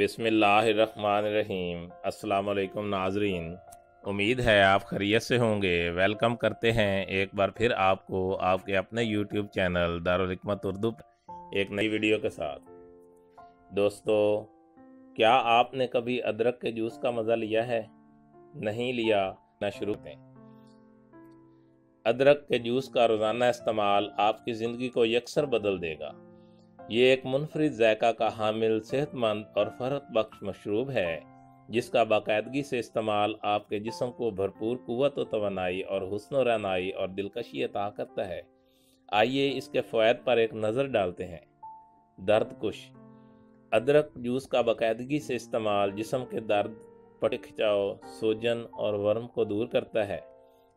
बिस्मिल्लाहिर्रहमानिर्रहीम। अस्सलाम वालेकुम नाजरीन, उम्मीद है आप खैरियत से होंगे। वेलकम करते हैं एक बार फिर आपको आपके अपने यूट्यूब चैनल दारुल हिकमत उर्दू एक नई वीडियो के साथ। दोस्तों, क्या आपने कभी अदरक के जूस का मज़ा लिया है? नहीं लिया ना शुरू करें। अदरक के जूस का रोज़ाना इस्तेमाल आपकी ज़िंदगी को यकसर बदल देगा। ये एक मुनफरिद जायका का हामिल, सेहतमंद और फ़रहत बख्श मशरूब है, जिसका बाकायदगी से इस्तेमाल आपके जिस्म को भरपूर क़ुव्वत व तवानाई और हुस्न व रनाई और दिलकशी अता करता है। आइए इसके फ़वाइद पर एक नज़र डालते हैं। दर्द कुश। अदरक जूस का बाकायदगी से इस्तेमाल जिस्म के दर्द, पट खिंचाव, सूजन और वर्म को दूर करता है,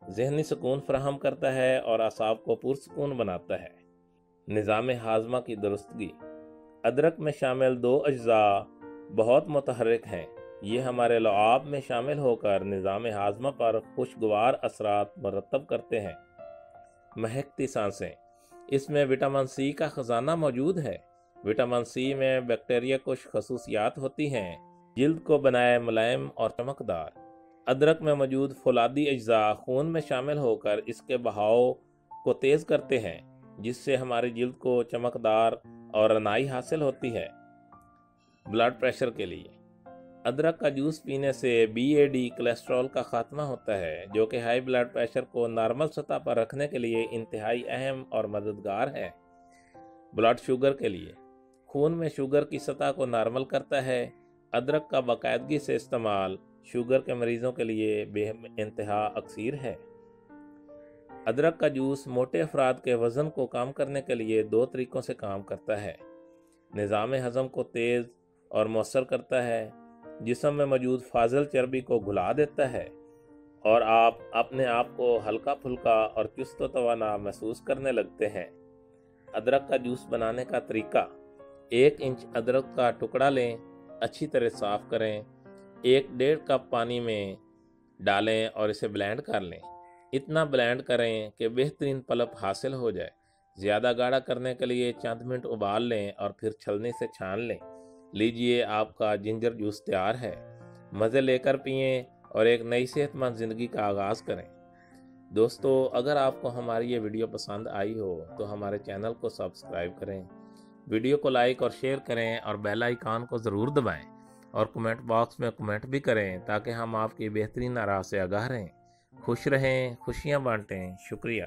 ज़हनी सुकून फराहम करता है और असाब को पुरसुकून बनाता है। निज़ाम हाज़मा की दुरुस्तगी। अदरक में शामिल दो अज्जा बहुत मुतहर्रिक हैं। ये हमारे लुआब में शामिल होकर निज़ाम हाज़मा पर खुशगवार असरात मरतब करते हैं। महकती सांसें। इसमें विटामिन सी का ख़जाना मौजूद है। विटामिन सी में बैक्टीरिया कुछ खसूसियात होती हैं, जिल्द को बनाए मुलायम और चमकदार। अदरक में मौजूद फौलादी अज्जा खून में शामिल होकर इसके बहाव को तेज़ करते हैं, जिससे हमारी जिल्द को चमकदार और रनाई हासिल होती है। ब्लड प्रेशर के लिए अदरक का जूस पीने से BAD कोलेस्ट्रॉल का खात्मा होता है, जो कि हाई ब्लड प्रेशर को नॉर्मल सतह पर रखने के लिए इंतहाई अहम और मददगार है। ब्लड शुगर के लिए खून में शुगर की सतह को नॉर्मल करता है। अदरक का बाकायदगी से इस्तेमाल शुगर के मरीजों के लिए बेइंतहा अक्सीर है। अदरक का जूस मोटे अफराद के वज़न को कम करने के लिए दो तरीक़ों से काम करता है। निज़ाम हज़म को तेज़ और मौसर करता है, जिस्म में मौजूद फाजिल चर्बी को घुला देता है और आप अपने आप को हल्का फुल्का और चुस्त व तवाना महसूस करने लगते हैं। अदरक का जूस बनाने का तरीका। 1 इंच अदरक का टुकड़ा लें, अच्छी तरह साफ़ करें, 1-1.5 कप पानी में डालें और इसे ब्लेंड कर लें। इतना ब्लेंड करें कि बेहतरीन पल्प हासिल हो जाए। ज़्यादा गाढ़ा करने के लिए चंद मिनट उबाल लें और फिर छलनी से छान लें। लीजिए, आपका जिंजर जूस तैयार है। मज़े लेकर पिएं और एक नई सेहतमंद ज़िंदगी का आगाज़ करें। दोस्तों, अगर आपको हमारी ये वीडियो पसंद आई हो तो हमारे चैनल को सब्सक्राइब करें, वीडियो को लाइक और शेयर करें और बेल आइकन को ज़रूर दबाएं और कमेंट बॉक्स में कमेंट भी करें, ताकि हम आपकी बेहतरीन आराह से आगाह रहें। खुश रहें, खुशियाँ बांटें। शुक्रिया।